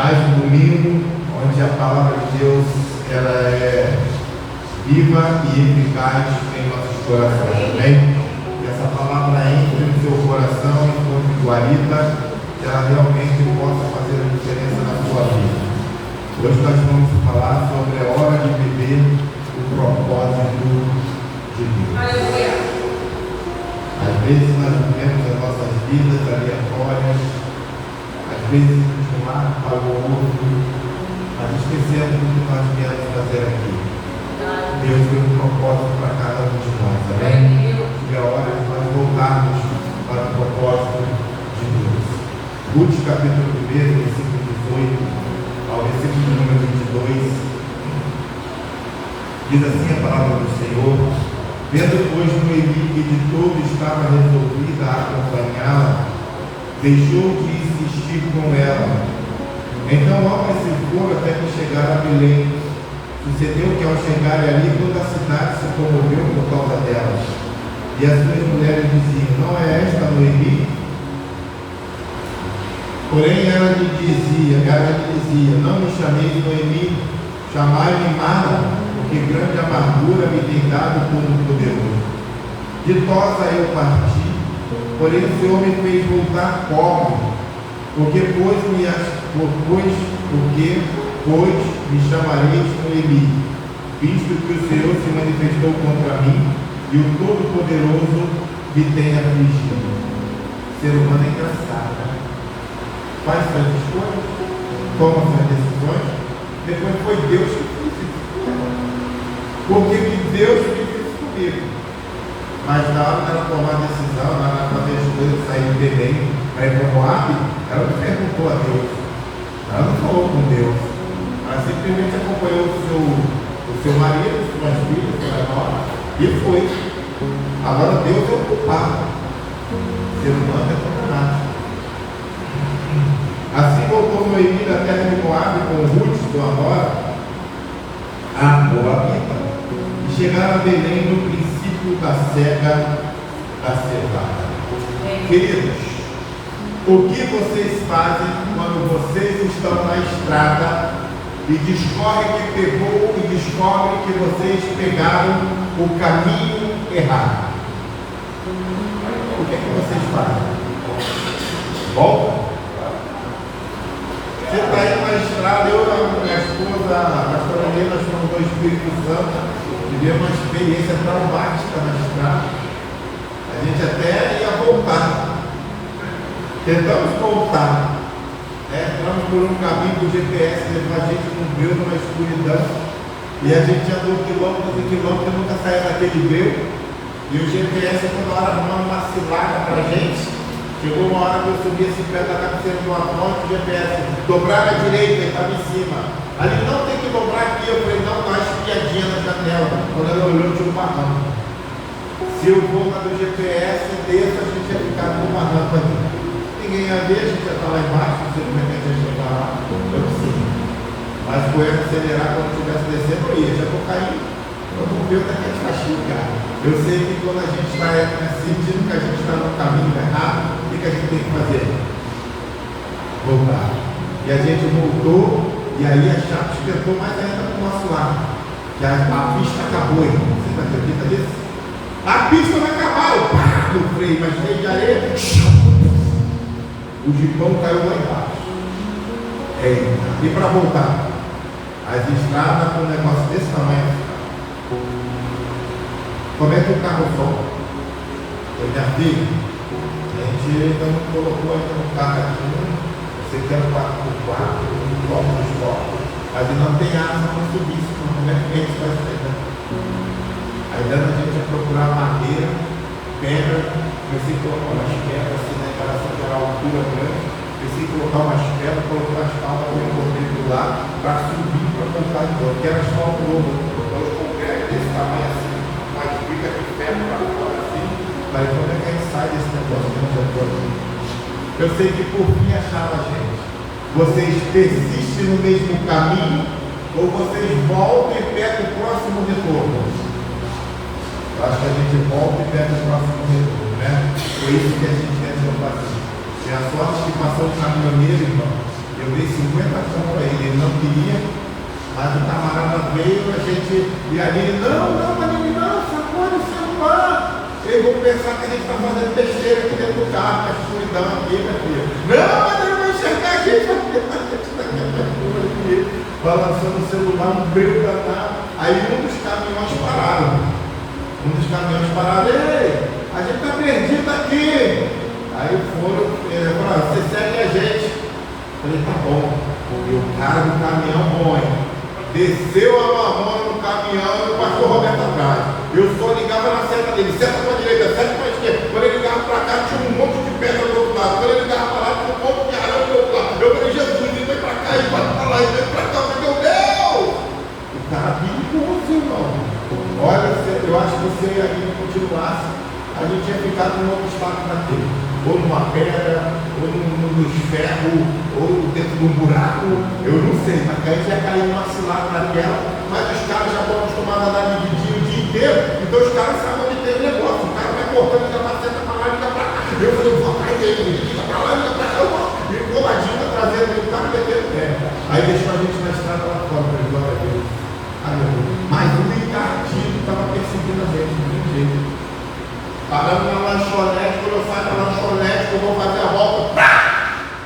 Mais um domingo onde a palavra de Deus ela é viva e eficaz em nossos corações, amém? Que essa palavra entre no seu coração enquanto guarida, que ela realmente possa fazer a diferença na sua vida. Hoje nós vamos falar sobre a hora de viver o propósito de Deus. Aleluia. Às vezes nós vivemos as nossas vidas aleatórias, às vezes de um lado para o outro, mas esquecemos do que nós viemos fazer aqui. Deus tem um propósito para cada um de nós, amém? E é hora de nós voltarmos para o propósito de Deus. Ruth capítulo 1, versículo 18 ao versículo número 22, diz assim a palavra do Senhor: vendo, pois, Noemi que de todo estava resolvida a acompanhá-la, deixou de insistir com ela. Então ambas se foram até que chegaram a Belém. Sucedeu que ao chegarem ali, toda a cidade se comoveu por causa delas. E as duas mulheres diziam: não é esta Noemi? Porém ela lhe dizia: não me chameis Noemi, chamai-me Mara, porque grande amargura me tem dado o Todo-Poderoso. Ditosa eu parti, porém o Senhor me fez voltar pobre, porque me chamareis Noemi, visto que o Senhor se manifestou contra mim e o Todo-Poderoso me tem afligido. O ser humano é engraçado, né? Faz suas escolhas, toma suas decisões, depois foi Deus que fez isso. Porque que Deus fez isso comigo. Mas na hora dela tomar a decisão, na hora de fazer as coisas saírem bem para ir para Moab, ela não perguntou a Deus. Ela não falou com Deus. Ela simplesmente acompanhou o seu marido, suas filhas, sua nora, e foi. Agora Deus é o culpado. O ser humano é condenado. Assim voltou Noemi da terra de Moab com Ruth, sua nora, a Moabita, e chegaram a Belém no princípio da cega da cevada. Queridos, o que vocês fazem quando vocês estão na estrada e descobrem que vocês pegaram o caminho errado? O que vocês fazem? Volta? Você está aí na estrada, eu e a minha esposa, a pastora Helena, nós fomos do Espírito Santo, tivemos uma experiência traumática na estrada. A gente até ia voltar. Tentamos voltar. Entramos por um caminho que o GPS levou a gente num breu, numa escuridão. E a gente andou quilômetros e quilômetros e nunca saía daquele breu. E o GPS toda hora arrumando uma cilada para a gente. Chegou uma hora que eu subi esse pé da cabeceira de uma ponte, o GPS, dobrar à direita, ele estava em cima. Ali não tem que dobrar aqui. Eu falei: não, dá uma espiadinha na janela. Quando ela olhou, tinha um barranco. Se eu vou na do GPS, desço, a gente ia ficar com um barranco ali. Ninguém ia ver, a gente ia estar lá embaixo, não sei como é que a gente ia estar lá. Eu não sei. Mas foi acelerar quando estivesse descendo, eu ia, já vou cair. Vamos ver onde é que a gente vai chegar. Eu sei que quando a gente está sentindo que a gente está no caminho errado, o que a gente tem que fazer? Voltar. E a gente voltou, e aí a chave esquentou mais ainda para o nosso lado. Que a pista acabou, irmão. Você não acredita nisso? A pista vai acabar, eu pá, no freio, mas cheio de areia. O jipão caiu lá embaixo. E para voltar? As estradas com um negócio desse tamanho. Como é que o carro volta? Eu minha filha, a gente ainda não colocou ainda no carro aqui. Você quer 4x4, volta nos corpos. Mas não tem asa para subir, senão como é que a gente vai pegar? Aí dando a gente a procurar madeira, pedra, pensei em colocar umas pedras assim na instalação de altura grande, pensei em colocar umas pedras, colocar as palmas do lado para subir para voltar de novo. Quero asfalto novo, então eu comprei desse tamanho assim, mas fica de ferro para fora assim. Mas como é que a gente sai desse negócio? Eu sei que por fim achava a gente. Vocês persistem no mesmo caminho ou vocês voltam e pegam o próximo retorno? Eu acho que a gente volta e pega o próximo retorno, né? Foi isso que a gente tentou fazer. E a sorte que passou o caminhoneiro, irmão, eu dei 50 conto gente ir ali, não, sacode o celular. Eles vão pensar que a gente está fazendo besteira aqui dentro do carro, a escuridão aqui, minha filha. Não, mas ele vai enxergar a gente aqui, balançando o celular, um brilho danado. Aí um dos caminhões pararam. Ei, a gente está perdido aqui. Aí falaram, você segue a gente. Eu falei, tá bom. E o cara do caminhão desceu a mamona no caminhão e o pastor Roberto atrás. Eu só ligava na seta dele, seta para a direita, seta para a esquerda. Quando ele ligava para cá, tinha um monte de pedra do outro lado. Quando ele ligava para lá, tinha um monte de arame do outro lado. Eu falei, Jesus, ele vem para cá, e vai para lá, e vem para cá. Eu falei, meu Deus! O cara perigoso, irmão. Olha, eu acho que se ele ainda continuasse, a gente ia ficar com um obstáculo naquele. Ou numa pedra, ou nos ferros, ou dentro de um buraco, eu não sei, mas a gente ia cair numa cilada naquela, mas os caras já estão acostumados a andar dividindo o dia inteiro, então os caras sabem onde tem o negócio, o cara vai cortando, liga para seta para lá, liga para cá. Eu falei, vou atrás dele, liga para lá, liga para cá, e coladinho trazendo ele, o cara metendo o pé. Aí deixou a gente na estrada lá fora, para glória a Deus. Mas o Ricardinho estava perseguindo a gente, do mesmo jeito. Parando na lanchonete, quando eu saio da lanchonete, eu vou fazer a volta,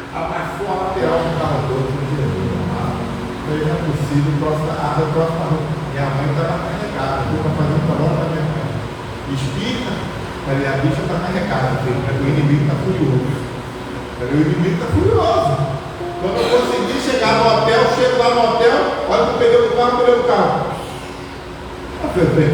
abraçou a lateral do carro todo, com Jesus. Não é possível, o próximo minha mãe estava carregada, eu para fazer um trabalho para minha mãe. Espírita, falei, a bicha está carregada, o inimigo está furioso. O inimigo está furioso. Quando eu consegui chegar no hotel, chego lá no hotel, olha que eu peguei o carro. Eu falei,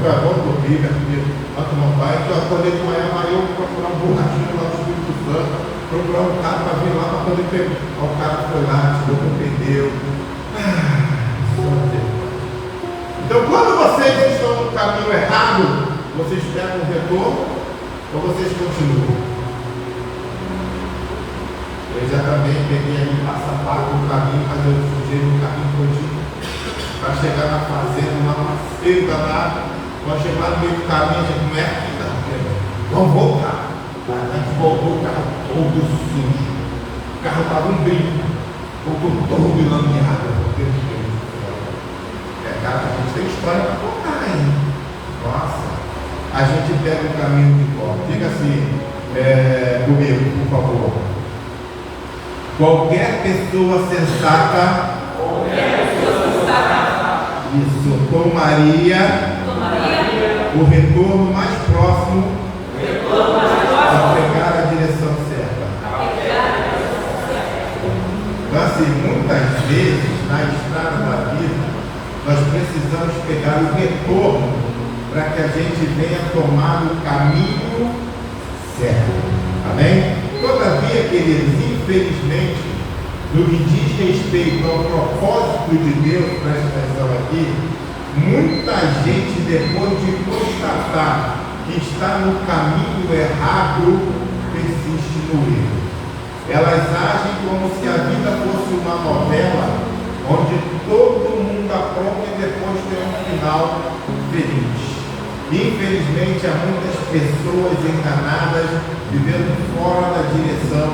vamos dormir, minha filha, quanto não vai, então eu acordei de manhã, eu vou procurar um borrachinho lá do Espírito Santo, procurar um carro para vir lá para poder pegar. O cara foi lá, tirou com o pneu. Então, quando vocês estão no caminho errado, vocês pegam o retorno ou vocês continuam? Eu já também peguei ali passo a passo no caminho, mas eu fugi no caminho todinho. Para chegar na fazenda, uma feio danado. Quando chegar no meio do caminho, a gente não é aqui não. Vamos voltar. A gente voltou, o carro todo sujo. O carro estava um brinco. Voltou todo lameado. Cara, a gente tem história para contar, hein? Nossa. A gente pega o caminho de volta. Diga assim comigo, por favor. Qualquer pessoa sensata. Isso, tomaria o retorno mais próximo para pegar a direção certa. Então, assim, muitas vezes na estrada da vida, nós precisamos pegar o retorno para que a gente venha tomar o caminho certo. Amém? Todavia, queridos, infelizmente, no que diz respeito ao propósito de Deus, presta atenção aqui, muita gente, depois de constatar que está no caminho errado, persiste no erro. Elas agem como se a vida fosse uma novela, onde todo mundo apronta e depois tem um final feliz. Infelizmente, há muitas pessoas enganadas, vivendo fora da direção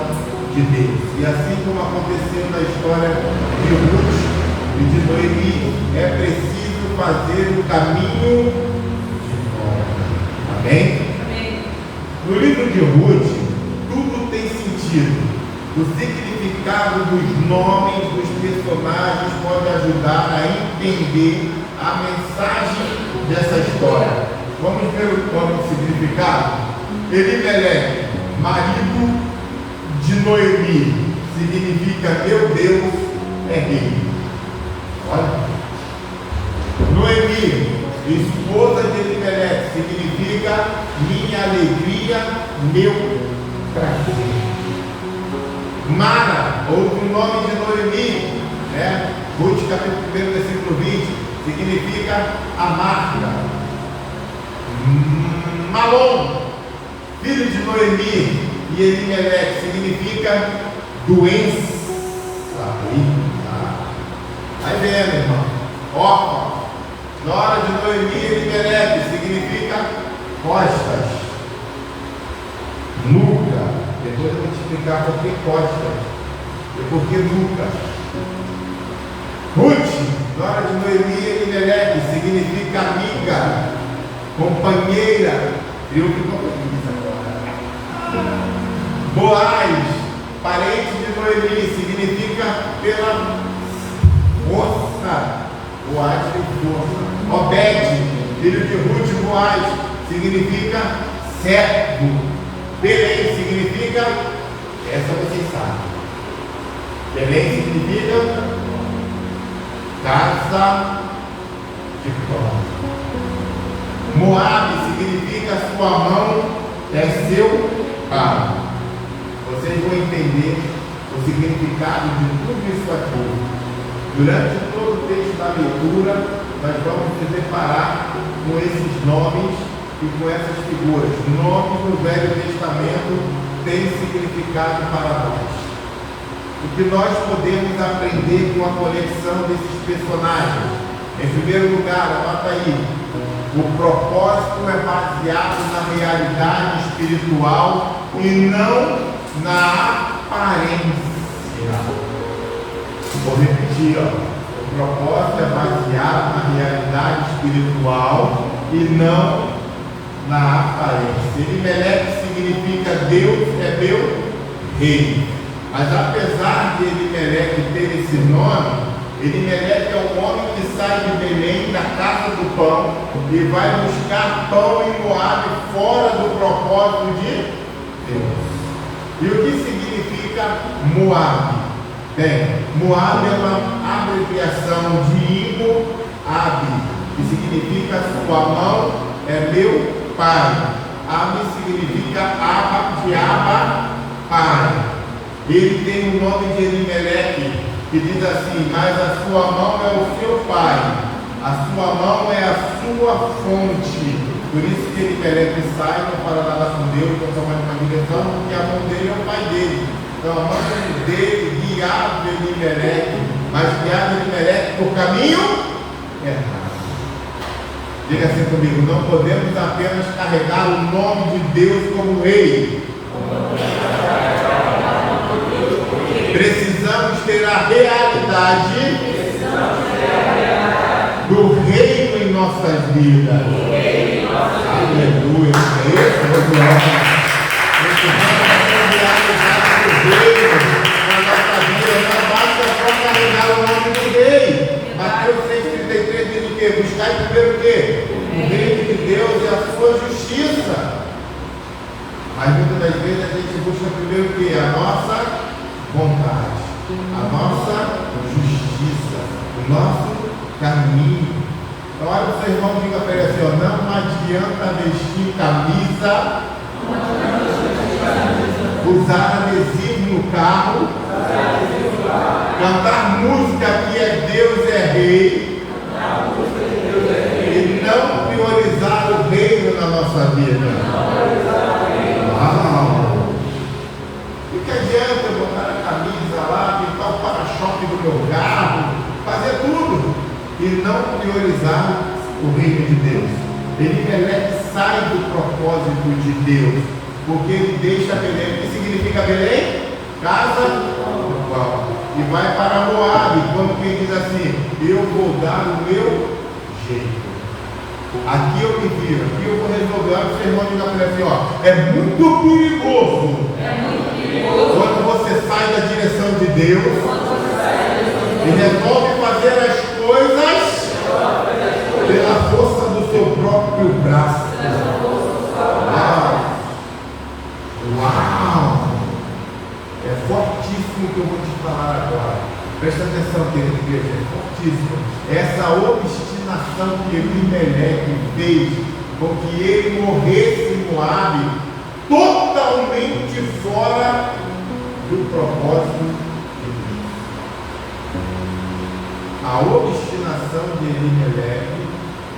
de Deus. E assim como aconteceu na história de Ruth e de Noemi, é preciso fazer o caminho de volta. Amém? Amém? No livro de Ruth, tudo tem sentido. O significado dos nomes dos personagens pode ajudar a entender a mensagem dessa história. Vamos ver o nome do significado? Elimelec, marido de Noemi, significa meu Deus é rei. Olha. Noemi, esposa de Elimelec, significa minha alegria, meu prazer. Mara, outro nome de Noemi, Ruth capítulo 1, versículo 20, significa amarga. Malom, filho de Noemi e Elimelec, significa doença. Aí vem, meu irmão. Órfão. Na hora de Noemi e Elimelec, significa costas. Nuca. Depois eu vou te explicar por que costas e por que nuca. Ruth, na hora de Noemi Elimelec significa amiga, companheira. Eu que estou feliz agora. Boaz, parente de Noemi, significa pela força. Boaz tem força. Obed, filho de Ruth, Boaz, significa servo. Belém significa, essa vocês sabem. Belém significa casa de prova. Moabe significa sua mão é seu pai. Vocês vão entender o significado de tudo isso aqui. Durante todo o texto da leitura, nós vamos nos deparar com esses nomes e com essas figuras. Nomes no Velho Testamento têm significado para nós. O que nós podemos aprender com a conexão desses personagens? Em primeiro lugar, anota aí, o propósito é baseado na realidade espiritual e não na aparência. Vou repetir, o propósito é baseado na realidade espiritual e não na aparência. Elimelec significa Deus é meu rei. Mas apesar de Elimelec ter esse nome, Elimelec é um homem que sai de Belém, da casa do pão, e vai buscar pão em Moabe, fora do propósito de Deus. E o que significa Moabe? Bem, Moabe é uma abreviação de Imo-Abi, que significa sua mão é meu pai. Abi significa Aba, de Aba, pai. Ele tem o nome de Elimelec, que diz assim: mas a sua mão é o seu pai, a sua mão é a sua fonte. Por isso que Elimelec sai, não fala nada com Deus, não toma uma direção, porque a mão dele é o pai dele. Então a mão dele guiava Elimelec, mas guiava Elimelec por caminho errado. Diga assim comigo: não podemos apenas carregar o nome de Deus como rei. Precisamos ter a realidade do reino em nossas vidas. Aleluia. Precisamos ter realidade do reino na nossa vida. Não basta só carregar o nome do rei. Mateus 6,33 diz o quê? Buscar primeiro o quê? O reino de Deus e a sua justiça. Mas muitas das vezes a gente busca primeiro o quê? A nossa vontade, a nossa justiça, o nosso caminho. Então olha o seu irmão, diga para ele assim: ó, não adianta vestir camisa, usar adesivo no carro, cantar música que é Deus é rei e não priorizar o reino na nossa vida. Uau! O que adianta eu botar a camisa lá, pintar o para-choque do meu carro, fazer tudo e não priorizar o reino de Deus? Elimelec sai do propósito de Deus, porque ele deixa Belém. O que significa Belém? Casa do pão. E vai para Moabe, quando quem diz assim: eu vou dar o meu jeito. Aqui eu me viro, aqui eu vou resolver. Olha o seu irmão diga para ele assim: ó, é muito perigoso. Quando você sai da direção de Deus e resolve fazer as coisas pela força do seu próprio braço. Uau! É fortíssimo o que eu vou te falar agora. Presta atenção, querido igreja, é fortíssimo. Essa obstinação que Elimelec fez com que ele morresse em Moabe, totalmente fora do propósito de Deus. A obstinação de Elimelec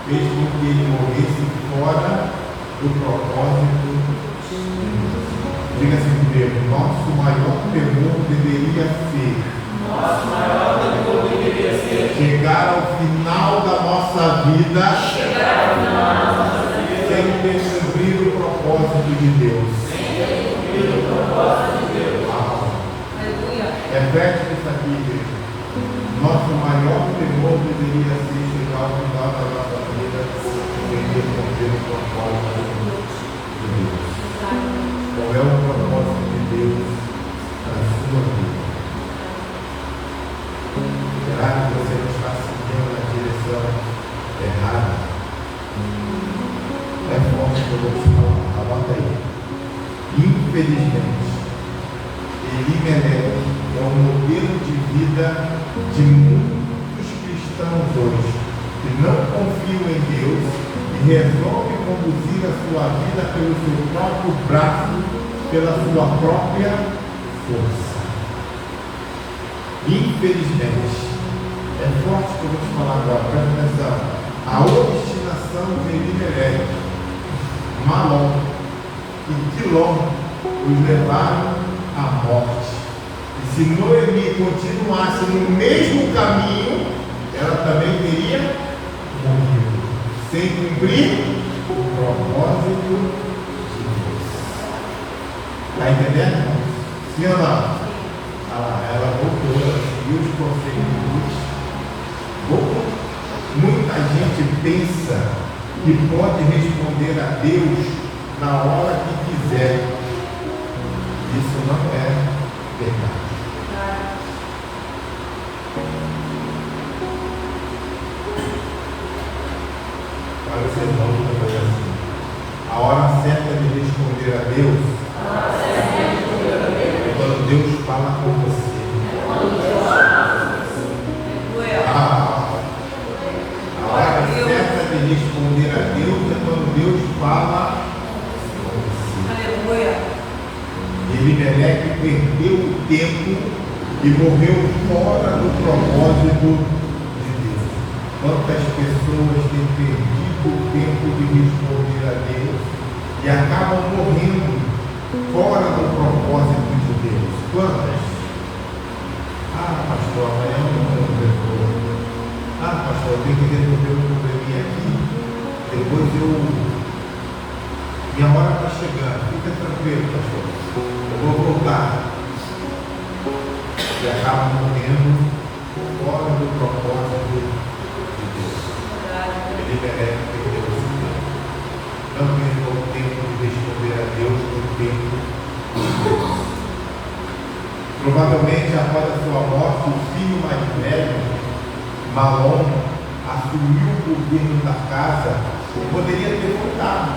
fez com que ele morresse fora do propósito de Deus. Diga assim comigo: nosso maior temor deveria ser chegar ao final da nossa vida sem ter cumprido o propósito de Deus. Repete isso aqui, igreja. nosso maior temor deveria ser chegar ao final da nossa vida e responder o propósito de Deus. Qual é o propósito de Deus na sua vida? Será que você não está seguindo na direção errada? É forte que eu vou te falar, anota aí. Infelizmente, Elimelec é o modelo de vida de muitos cristãos hoje, que não confiam em Deus e resolvem conduzir a sua vida pelo seu próprio braço, pela sua própria força. Infelizmente, é forte que eu vou te falar agora, presta atenção. A obstinação de Elimelec, Malom e Quilom os levaram à morte. E se Noemi continuasse no mesmo caminho, ela também teria morrido, sem cumprir o propósito de Deus. Está entendendo? Sim ou não? Ela voltou, ela seguiu os conselhos. Muita gente pensa que pode responder a Deus na hora que quiser. Isso não é verdade. Olha o sermão que foi assim. A hora certa de responder a Deus é quando Deus fala com você. A hora certa de responder a Deus é quando Deus fala com você. Elimelec perdeu o tempo e morreu fora do propósito de Deus. Quantas pessoas têm perdido o tempo de responder a Deus e acabam morrendo fora do propósito de Deus? Quantas? Pastor, amanhã eu não resolvo. Pastor, eu tenho que resolver um probleminha aqui. Depois minha hora está chegando. Fica tranquilo, pastor. Eu vou voltar. E acaba morrendo fora do propósito de Deus. Ele merece perder esse tempo. Não perca o tempo de responder a Deus no tempo de Deus. Provavelmente, após a sua morte, o filho mais velho, Malom, assumiu o governo da casa e poderia ter voltado,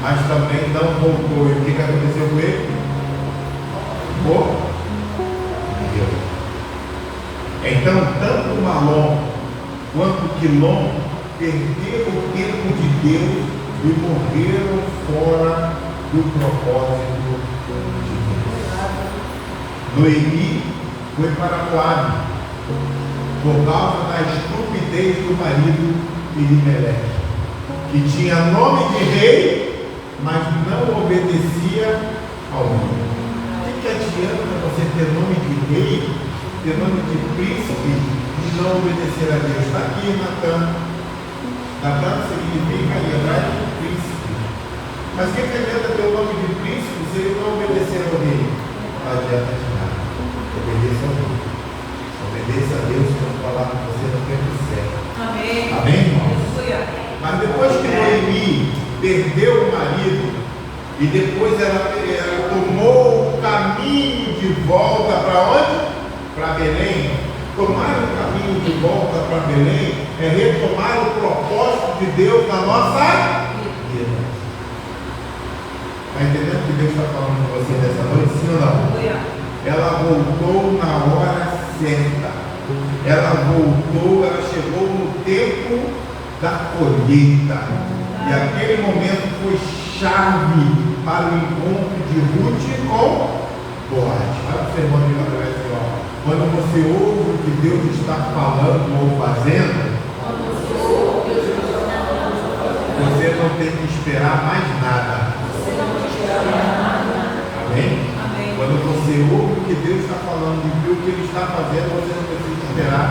mas também não voltou. E o que aconteceu com ele? Morreu. Então, tanto Malom quanto Quilom perderam o tempo de Deus e morreram fora do propósito de Deus. Noemi foi para Moabe por causa da estupidez do marido Elimelec, que tinha nome de rei, mas não obedecia ao rei. O que adianta você ter nome de rei, ter nome de príncipe e não obedecer a Deus? Está aqui Natan. Natan significa hebraico príncipe. Mas o que adianta ter o nome de príncipe se ele não obedecer ao rei? Não adianta de nada. Obedeça ao rei. Obedeça a Deus quando falar com você no tempo certo. Amém. Amém, irmãos? Mas depois que Noemi perdeu o marido e depois ela tomou o caminho de volta para onde? Para Belém. Tomar o caminho de volta para Belém é retomar o propósito de Deus na nossa vida. Está entendendo o que Deus está falando com você nessa noite? Sim ou não? Ela voltou na hora certa. Ela voltou, ela chegou no tempo da colheita. E aquele momento foi chave para o encontro de Ruth com Boaz. Olha o sermão de Gabriel. Quando você ouve o que Deus está falando ou fazendo, você não tem que esperar mais nada. Amém? Quando você ouve o que Deus está falando e vê o que Ele está fazendo, você não precisa esperar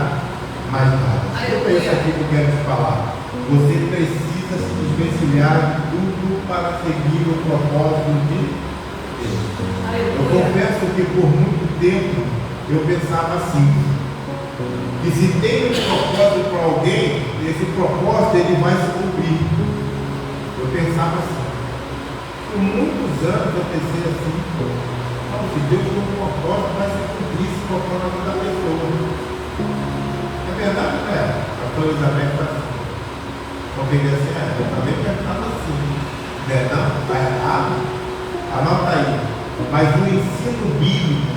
mais nada. É isso aqui que eu quero te falar. Você precisa se desvencilhar de tudo para seguir o propósito de Deus. Eu confesso que por muito tempo eu pensava assim, que E se tem um propósito para alguém, esse propósito ele vai se cumprir. Eu pensava assim, por muitos anos eu pensei assim, não, se Deus tem um propósito, vai se cumprir esse propósito da pessoa. É verdade, não é? A pastora Elizabeth está assim. Eu peguei assim, eu também pensava assim. Não é não? Está errado? Anota aí. Mas o ensino bíblico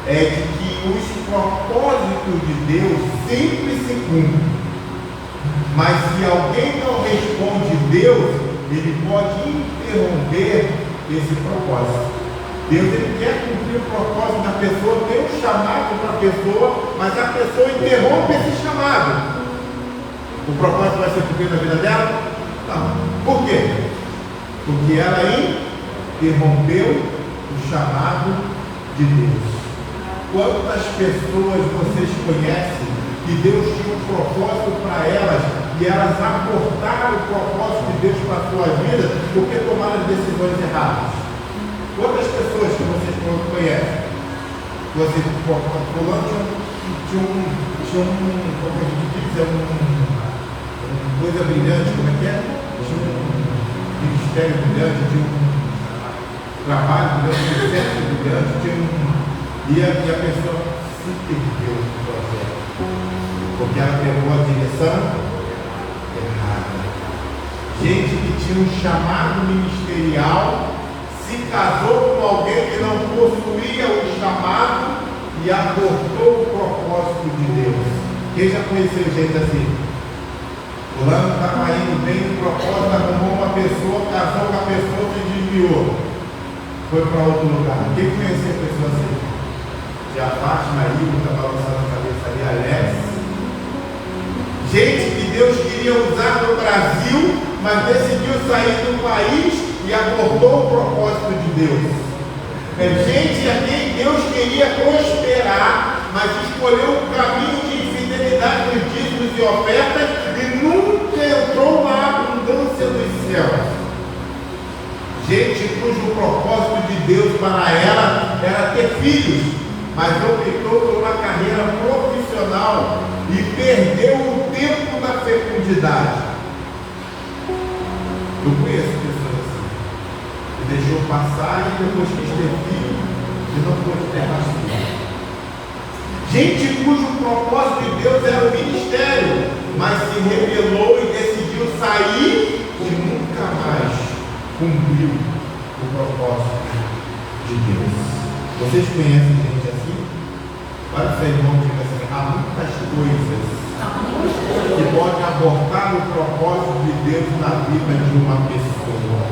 é de que os propósitos de Deus sempre se cumprem. Mas se alguém não responde Deus, ele pode interromper esse propósito. Deus ele quer cumprir o propósito da pessoa, tem um chamado para a pessoa, mas a pessoa interrompe esse chamado. O propósito vai ser cumprido na vida dela? Não. Por quê? Porque ela interrompeu o chamado de Deus. Quantas pessoas vocês conhecem que Deus tinha um propósito para elas e elas abortaram o propósito de Deus para a sua vida porque tomaram decisões erradas? Quantas pessoas que vocês conhecem? Você fulano tinha como a gente diz, uma coisa brilhante, como é que é? Tinha um ministério brilhante, tinha um trabalho brilhante, um certo brilhante, e a pessoa se perdeu no projeto, porque ela pegou a direção errada. Gente que tinha um chamado ministerial, se casou com alguém que não possuía o chamado e abortou o propósito de Deus. Quem já conheceu gente assim? O fulano estava indo bem no propósito, arrumou uma pessoa, casou com a pessoa, se desviou, foi para outro lugar. Quem conheceu a pessoa assim? Já Fátima aí, está balançando a cabeça ali, Alex. Gente que Deus queria usar no Brasil, mas decidiu sair do país e abortou o propósito de Deus. Gente a quem Deus queria prosperar, mas escolheu um caminho de infidelidade nos dízimos e ofertas e nunca entrou na abundância dos céus. Gente cujo propósito de Deus para ela era ter filhos, mas optou por uma carreira profissional e perdeu o tempo da fecundidade. Eu conheço pessoas assim, que deixou passar e depois quis ter filho e não pôde ter mais filho. Gente cujo propósito de Deus era o ministério, mas se rebelou e decidiu sair e nunca mais cumpriu o propósito de Deus. Vocês conhecem gente assim? Olha o seu irmão e diga assim, há muitas coisas que podem abortar o propósito de Deus na vida de uma pessoa.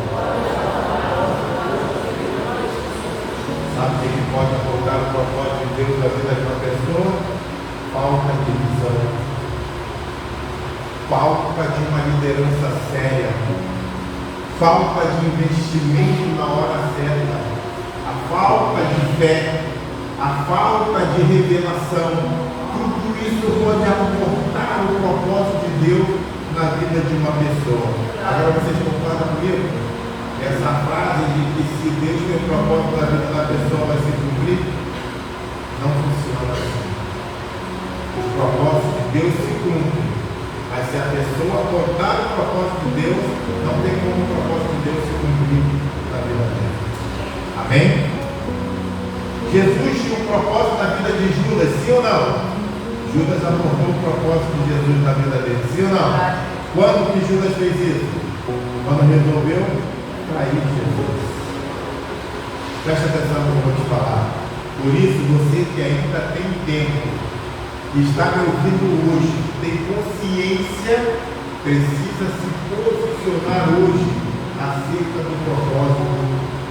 Sabe o que pode abortar o propósito de Deus na vida de uma pessoa? Falta de visão. Falta de uma liderança séria. Falta de investimento na hora certa. A falta de fé, a falta de revelação, tudo isso pode abortar o propósito de Deus na vida de uma pessoa. Agora vocês concordam comigo? Essa frase de que se Deus tem um propósito na vida da pessoa vai se cumprir, não funciona assim. Os propósitos de Deus se cumprem, mas se a pessoa abortar o propósito de Deus, não tem como o propósito de Deus se cumprir na vida dela. Amém? Jesus tinha um propósito na vida de Judas, sim ou não? Judas abortou o propósito de Jesus na vida dele, sim ou não? Quando que Judas fez isso? Quando resolveu trair Jesus. Presta atenção no que eu vou te falar. Por isso, você que ainda tem tempo, está me ouvindo hoje, tem consciência, precisa se posicionar hoje acerca do propósito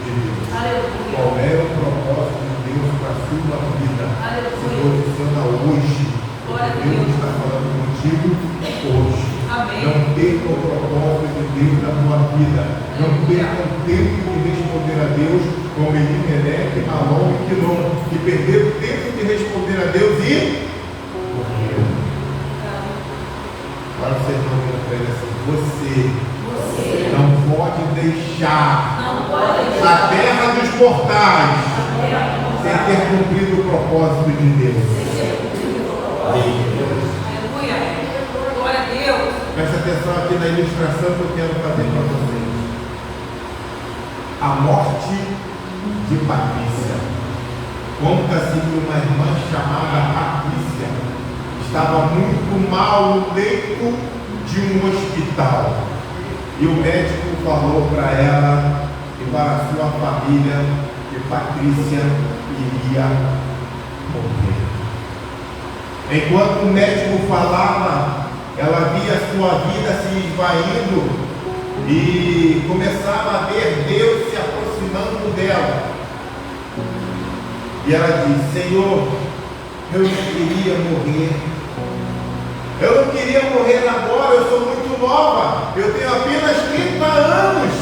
de Deus. Aleluia. Qual é o propósito de Deus para a sua vida? Aleluia. Se posiciona hoje. Deus está falando contigo hoje. Amém. Não perca o propósito de Deus na tua vida. Não perca o tempo de responder a Deus como Elimelec, Malom e Quilom, que perderam o tempo de responder a Deus e morreram. Agora vocês estão vendo para ele assim, você não pode deixar a terra dos mortais sem ter cumprido o propósito de Deus. Aleluia. Glória a Deus. Presta atenção aqui na ilustração que eu quero fazer para vocês. A morte de Patrícia. Conta-se que uma irmã chamada Patrícia estava muito mal no leito de um hospital. E o médico falou para ela e para a sua família que Patrícia iria morrer. Enquanto o médico falava, ela via a sua vida se esvaindo e começava a ver Deus se aproximando dela. E ela disse: Senhor, eu não queria morrer. Eu não queria morrer agora, eu sou muito nova. Eu tenho apenas 30 anos.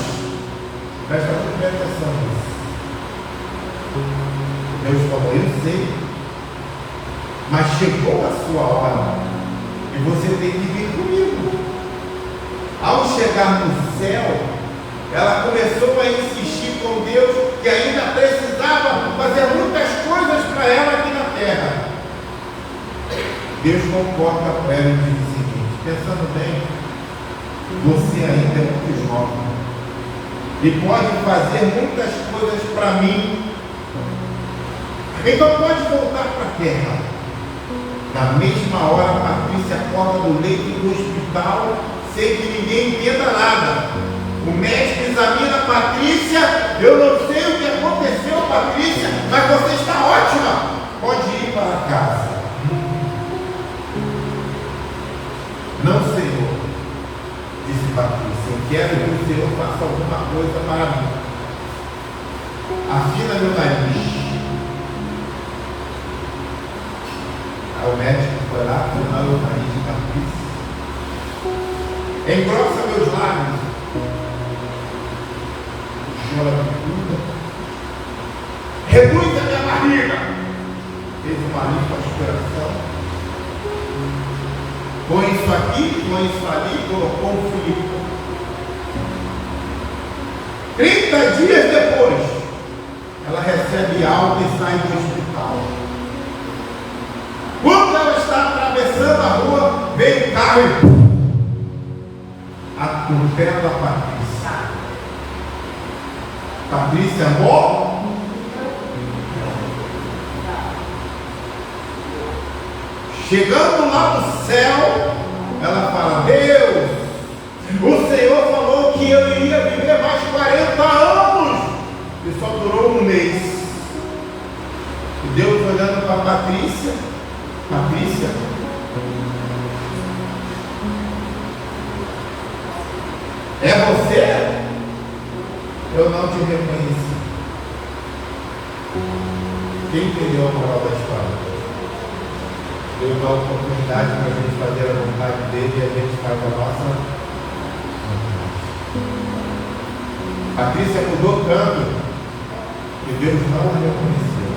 Presta muita atenção nisso. Deus falou: eu sei. Mas chegou a sua hora. E você tem que vir comigo. Ao chegar no céu, ela começou a insistir com Deus que ainda precisava fazer muitas coisas para ela aqui na terra. Deus concorda com ela e diz o seguinte: pensando bem, você ainda é muito jovem e pode fazer muitas coisas para mim. Então pode voltar para a terra. Na mesma hora, Patrícia acorda do leito do hospital sem que ninguém entenda nada. O médico examina Patrícia. Eu não sei o que aconteceu, Patrícia, mas você está ótima. Pode ir para casa. Não, Senhor, disse Patrícia, eu quero que o Senhor faça alguma coisa para mim. Afina meu nariz. Aí o médico foi lá, afinou o nariz de Patrícia. Engrossa meus lábios. Chora de tudo. Reduz a minha barriga. Fez uma lipoaspiração. Põe isso aqui, põe isso ali, colocou um filipe. 30 dias depois, ela recebe alta e sai do hospital. Quando ela está atravessando a rua, vem um carro e atropela a Patrícia. Patrícia morre. Chegando lá no céu, ela fala: Deus, o Senhor falou que eu iria viver mais 40 anos e só durou um mês. E Deus olhando para Patrícia: Patrícia, é você? Eu não te reconheci. Quem entendeu a moral da história? Deus dá a oportunidade para a gente fazer a vontade dele e a gente faz a nossa vontade. Patrícia mudou tanto que Deus não a reconheceu.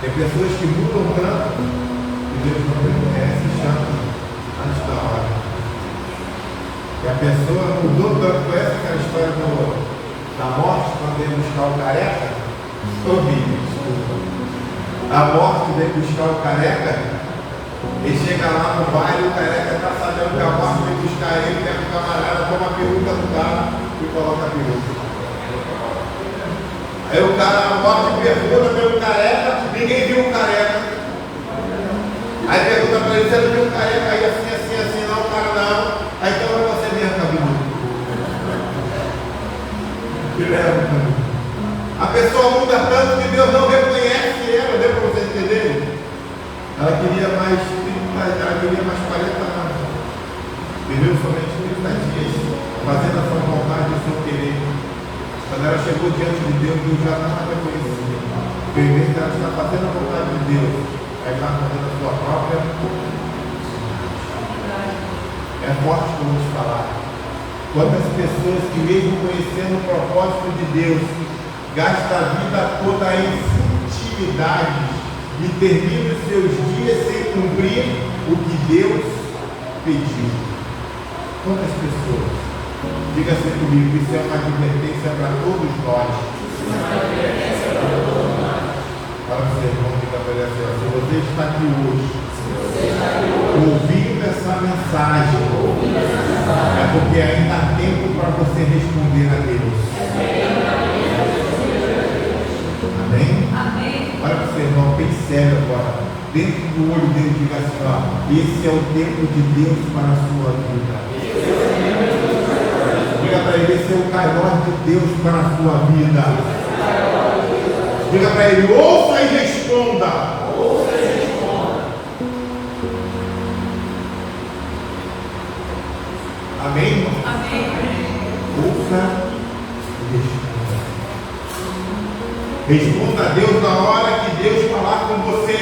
Tem pessoas que mudam tanto que Deus não reconhece e chama antes da hora. E a pessoa mudou tanto. Conhece aquela história da morte quando veio buscar o careca? Desculpa. A morte vem buscar o careca, ele chega lá no baile, o careca está sabendo que a morte vem buscar ele, pega o camarada, toma a peruca do cara e coloca a peruca. Aí o cara, a morte pergunta pelo careca, ninguém viu o careca. Aí pergunta para ele: você não viu o careca? Aí assim, não, o cara não. Aí então é você mesmo, cabeludo. Que leva o caminho. A pessoa muda tanto que Deus não reconhece ela, deu para vocês entenderem? Ela queria mais 40 anos. Viveu somente 30 dias, fazendo a sua vontade e o seu querer. Quando ela chegou diante de Deus, Deus já não a reconhecia. Porque em vez de ela estar fazendo a vontade de Deus, ela está fazendo a sua própria. É forte que eu vou te falar. Quantas pessoas que, mesmo conhecendo o propósito de Deus, gasta a vida toda em futilidades e termina os seus dias sem cumprir o que Deus pediu. Quantas pessoas? Diga-se comigo, isso é uma advertência para todos nós. Fala para o seu irmão, diga para ele assim: se você está aqui hoje dentro do olho dele, diga assim, ó, esse é o tempo de Deus para a sua vida. Diga para ele, esse é o Kairos de Deus para a sua vida. Diga para ele, ouça e responda. Amém, irmão? Amém. Ouça e responda. Responda a Deus na hora que Deus falar com você.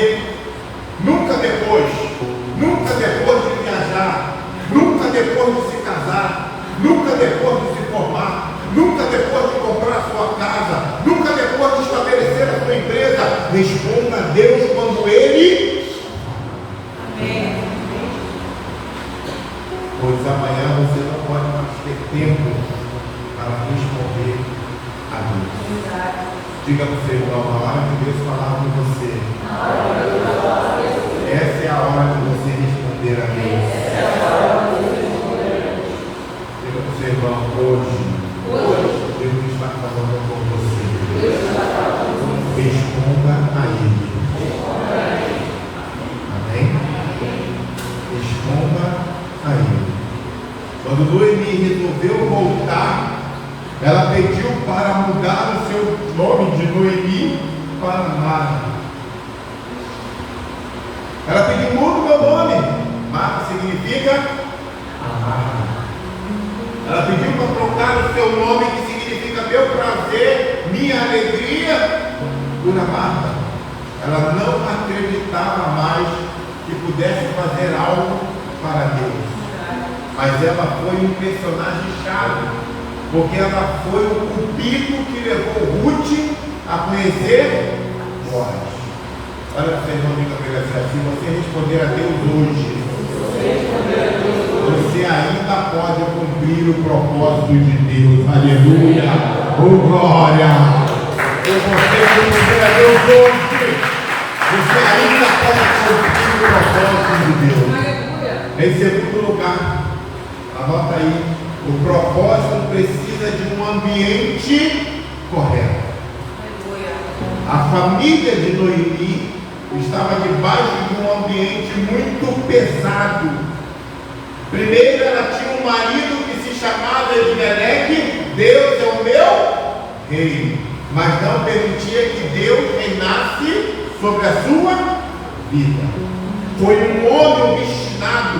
Nunca depois de viajar, nunca depois de se casar, nunca depois de se formar, nunca depois de comprar a sua casa, nunca depois de estabelecer a sua empresa. Responda a Deus quando Ele. Amém. Pois amanhã você não pode mais ter tempo para responder a Deus. Diga para o seu irmão, na hora que Deus falar com você, essa é a hora de você responder a Deus. Diga para o seu irmão, hoje Deus está falando com você. Responda a Ele. Amém? Responda a Ele. Quando Noemi resolveu voltar, ela pediu para mudar o seu nome de Noemi para Mara. Ela pediu, muda o meu nome. Mara significa amada. Ela pediu para trocar o seu nome, que significa meu prazer, minha alegria, por amada. Ela não acreditava mais que pudesse fazer algo para Deus. Mas ela foi um personagem chave, porque ela foi o cupido que levou Ruth a conhecer Boaz. Olha para vocês, não diga para ele assim, se você responder a Deus hoje, você ainda pode cumprir o propósito de Deus. Aleluia! Oh glória! Se você responder a Deus hoje, você ainda pode cumprir o propósito de Deus. Em segundo lugar, anota aí, o propósito precisa de um ambiente correto. A família de Noemi estava debaixo de um ambiente muito pesado. Primeiro, ela tinha um marido que se chamava Elimeleque, Deus é o meu rei, mas não permitia que Deus reinasse sobre a sua vida. Foi um homem obstinado,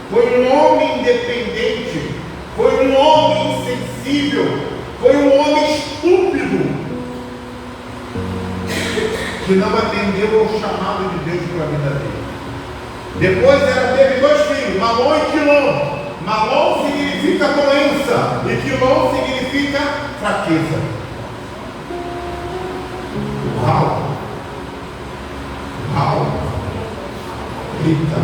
foi um homem independente, foi um homem insensível, foi um homem estúpido, que não atendeu ao chamado de Deus para a vida dele. Depois ela teve dois filhos, Malom e Quilom. Malom significa doença e Quilom significa fraqueza. Uau! Uau! Eita!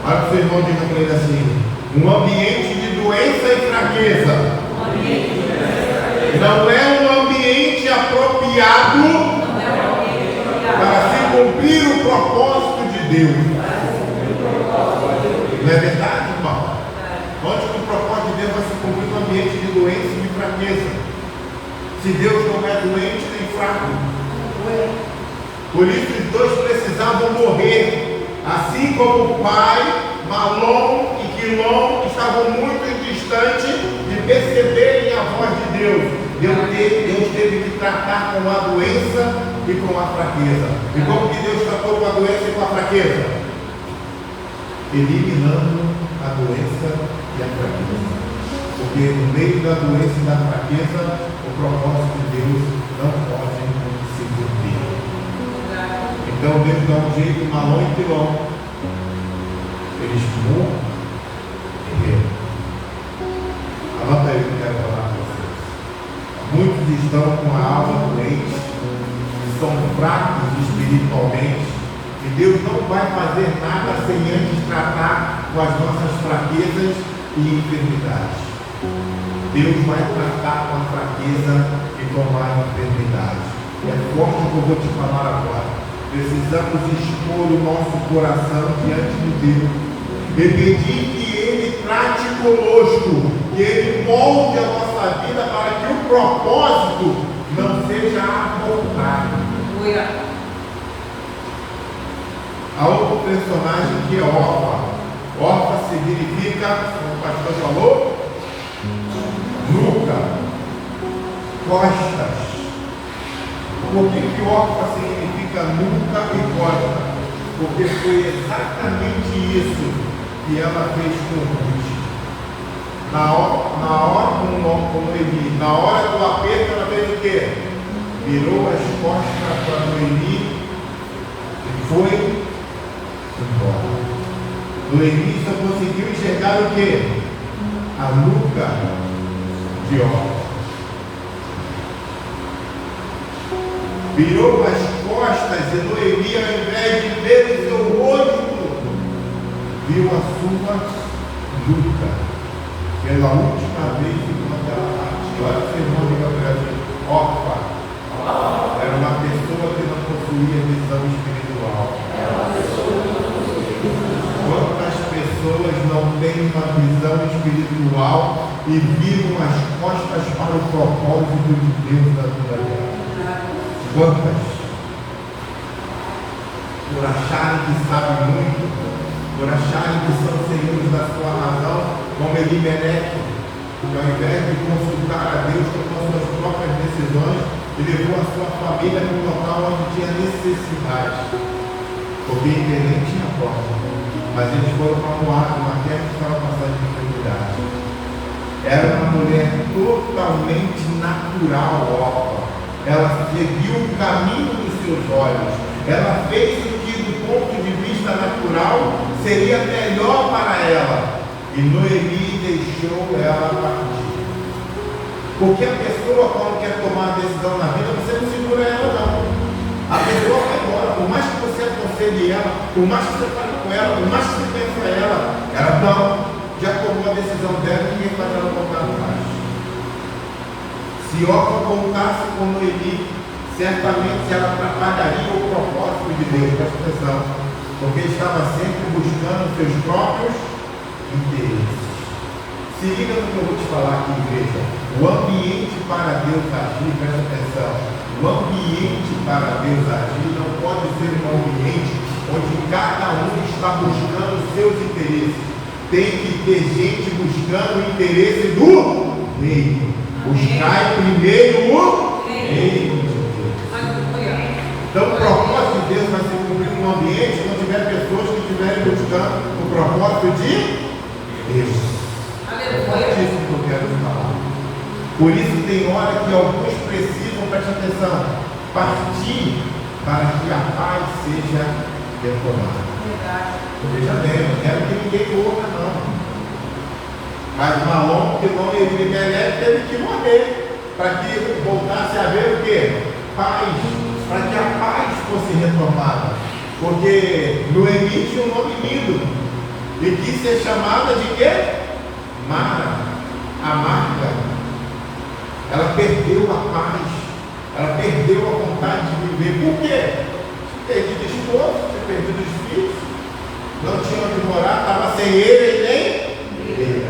Olha para o seu irmão, diga para ele assim, um ambiente de doença e fraqueza não é um ambiente apropriado para se cumprir o propósito de Deus. Não é verdade, irmão? Onde que o propósito de Deus vai se cumprir no ambiente de doença e de fraqueza? Se Deus não é doente nem fraco. Por isso os dois precisavam morrer. Assim como o pai, Malom e Quilom, estavam muito distantes de perceberem a voz de Deus. Deus teve que tratar com a doença e com a fraqueza. E como que Deus tratou com a doença e com a fraqueza? Eliminando a doença e a fraqueza. Porque no meio da doença e da fraqueza, o propósito de Deus não pode se cumprir. Então Deus dá um jeito, Malom e Quilom. Eles morreram. Anota aí o que eu quero falar para vocês. Muitos estão com a alma doente, são fracos espiritualmente, e Deus não vai fazer nada sem antes tratar com as nossas fraquezas e enfermidades. Deus vai tratar com a fraqueza e com a enfermidade. É forte o que eu vou te falar agora. Precisamos expor o nosso coração diante de Deus e pedir que Ele trate conosco, que Ele molde a nossa vida para que o propósito não seja abortado. a outro personagem que é Orfa. Orfa significa, como o pastor falou, nuca, costas. Por que Orfa significa nuca e costa? Porque foi exatamente isso que ela fez com Ruth. Na hora com Noemi, na hora do aperto, ela fez o quê? Virou as costas para Noemi e foi embora. Noemi só conseguiu enxergar o quê? A nuca de Orfa. Virou as costas e Noemi, ao invés de ver o seu rosto, viu a sua nuca. Pela última vez enquanto ela partiu. Olha o seu irmão diga para ele: Orfa era uma pessoa que não possuía visão espiritual. Quantas pessoas não têm uma visão espiritual e viram as costas para o propósito de Deus na vida dela? Quantas? Por acharem que sabem muito, por acharem que são senhores da sua razão, como Elimelec, que ao invés de consultar a Deus, tomou suas próprias decisões e levou a sua família para um local onde tinha necessidade. Porque ele nem tinha porta, mas eles foram para Moab, uma terra que estava passando de dificuldade. Era uma mulher totalmente natural, Orfa. Ela seguiu o caminho dos seus olhos. Ela fez o que, do ponto de vista natural, seria melhor para ela. E Noemi deixou ela partir. Porque a pessoa, quando quer tomar uma decisão na vida, você não segura ela, não. A pessoa vai embora. Por mais que você aconselhe ela, por mais que você fale com ela, por mais que você pense a ela não, já tomou a decisão dela e ninguém faz ela voltar mais. Se Orfa voltasse com Noemi, certamente ela atrapalharia o propósito de Deus, presta atenção, porque estava sempre buscando seus próprios interesses. Se liga no que eu vou te falar aqui, igreja. O ambiente para Deus agir, presta atenção, o ambiente para Deus agir não pode ser um ambiente onde cada um está buscando seus interesses. Tem que ter gente buscando o interesse do reino. Buscai primeiro o reino de Deus. Então o propósito de Deus vai se cumprir num ambiente se não tiver pessoas que estiverem buscando o propósito de Deus. É disso que eu quero falar. Por isso tem hora que alguns precisam, preste atenção, partir para que a paz seja retomada. Veja bem, eu não quero que ninguém morra, não. Mas Malom, que não Elimelec, teve que morrer para que voltasse a haver o quê? Paz, para que a paz fosse retomada. Porque Noemi tinha um nome lindo e quis ser chamada de quê? Mara, amarga. Ela perdeu a paz, ela perdeu a vontade de viver. Por quê? Perdido esposo, tinha perdido os filhos, não tinha onde morar, estava sem ele e nem ele.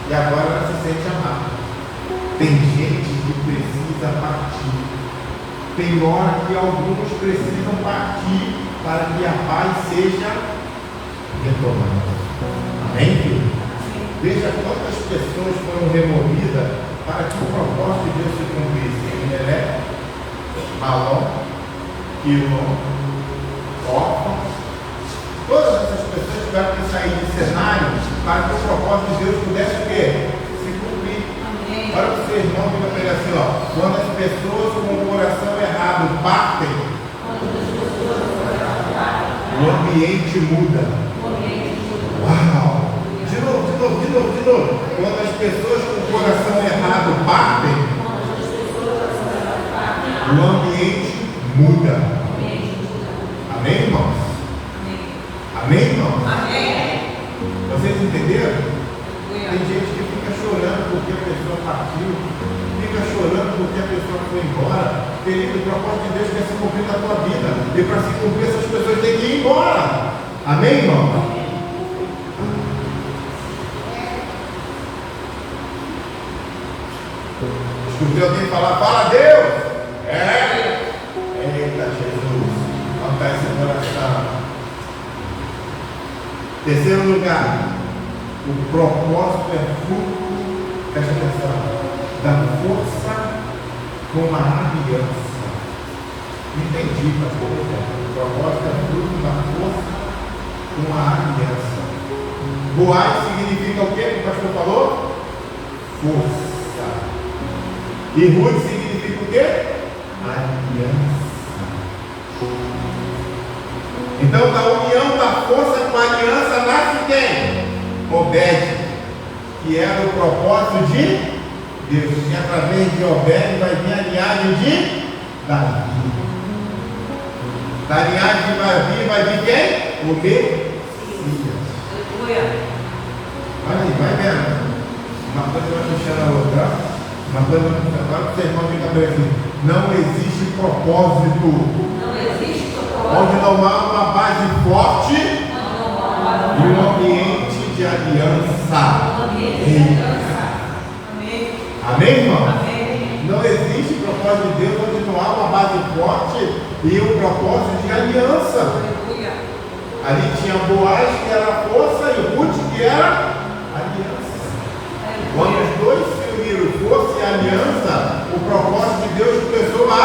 E agora ela se sente amada. Tem gente que precisa partir. Tem hora que alguns precisam partir para que a paz seja retomada. Amém, filho? Veja quantas pessoas foram removidas para que o propósito de Deus se cumprisse. Elimelec, Malom, Quilom, Orfa. Todas essas pessoas tiveram que sair de cenário para que o propósito de Deus pudesse o quê? Se cumprir. Amém. Olha para o seu irmão, diga para ele assim, ó. Quando as pessoas com o coração errado partem, o ambiente muda. Uau! De novo. Quando as pessoas com o coração errado partem, o ambiente muda. Amém, irmãos? Amém, irmãos? Amém. Vocês entenderam? Tem gente que fica chorando porque a pessoa partiu, fica chorando porque a pessoa foi embora. Querido, o propósito de Deus quer se cumprir na tua vida. E para se cumprir, essas pessoas têm que ir embora. Amém, irmão? Escutei alguém falar, fala Deus! É! Terceiro lugar, o propósito é fruto, presta atenção, da força com a aliança. Entendi, pastor. O propósito é fruto da força com a aliança. Boaz significa o que o pastor falou? Força. E Ruth significa o quê? Aliança. Então, da união da força com a aliança nasce quem? Obed, que era o propósito de Deus. E através de Obed vai vir a linhagem de Davi. Da linhagem de Davi vai vir quem? O Messias. Olha aí, vai vendo. Uma coisa vai puxando a outra. Uma coisa vai puxando. Agora vocês vão ficar bem assim. Não existe propósito. Não existe propósito. Onde não há uma base forte e um ambiente de aliança. Amém. Amém, irmão? Amém. Não existe propósito de Deus onde não há uma base forte e um propósito de aliança. Aleluia. Ali tinha Boaz, que era a força, e Ruth, que era a aliança. Quando os dois se uniram, força e aliança, o propósito de Deus começou a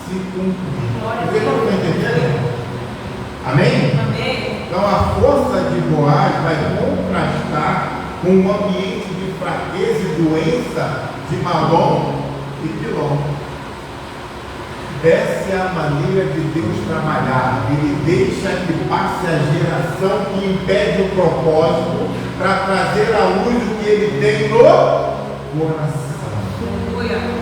se cumprir. Você não está entendendo? Amém? Amém. Então a força de Boaz vai contrastar com o ambiente de fraqueza e doença de Malom e Quilom. Essa é a maneira de Deus trabalhar. Ele deixa que passe a geração que impede o propósito para trazer à luz o que ele tem no coração.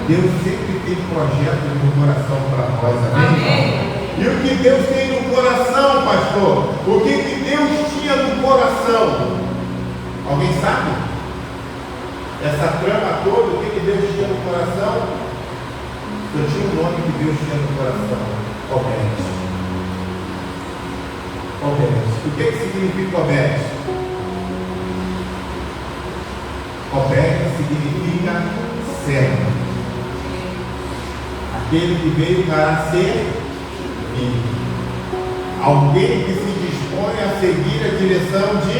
Deus sempre tem projetos no coração para nós, amém? Amém. E o que Deus tem no coração, pastor? O que Deus tinha no coração? Alguém sabe? Essa trama toda, o que Deus tinha no coração? Eu tinha um nome que Deus tinha no coração. Obed. Obed. O que significa Obed? Obed significa servo. Aquele que veio para ser filho. Alguém que se dispõe a seguir a direção de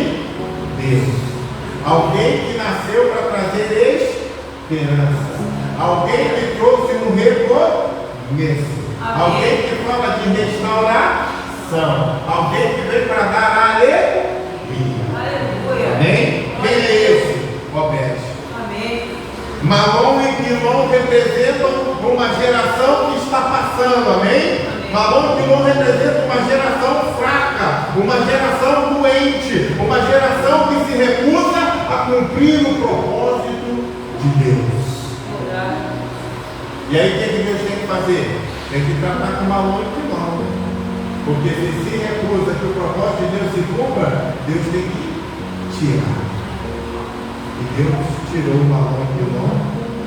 Deus. Alguém que nasceu para trazer esperança. Alguém que trouxe um recomeço. Alguém que fala de restauração. Alguém que veio para dar alegria. Amém? Quem é esse? Obed. Amém. Malom e Quilom representam uma geração que está passando. Amém? Malom e Quilom representam uma geração fraca, uma geração doente, uma geração que se recusa a cumprir o propósito de Deus. E aí o que Deus tem que fazer? Tem que tratar com Malom e Quilom. Porque se recusa que o propósito de Deus se cumpra, Deus tem que tirar. E Deus tirou Malom e Quilom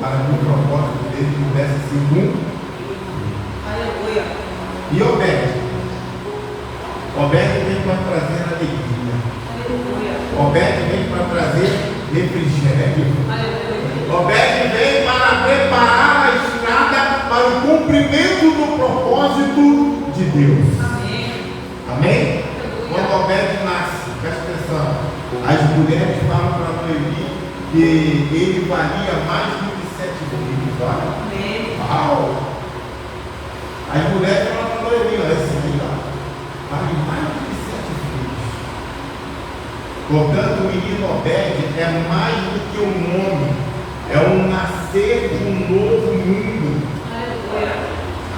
para que o propósito dele pudesse se cumprir. Aleluia. E Obed? Obed vem para trazer alegria. Aleluia. Obed vem para trazer refrigério. Aleluia. Obed vem para preparar a estrada para o cumprimento do propósito de Deus. Amém. Amém? Quando Obed nasce, presta atenção, as mulheres falam para Noemi que ele valia mais do que 7 filhos. Olha. Amém. Uau! As mulheres falam para Noemi, olha esse aqui, ó, vale mais do que 7 filhos. Portanto, o menino Obed é mais do que um nome. É um nascer de um novo mundo. Aleluia.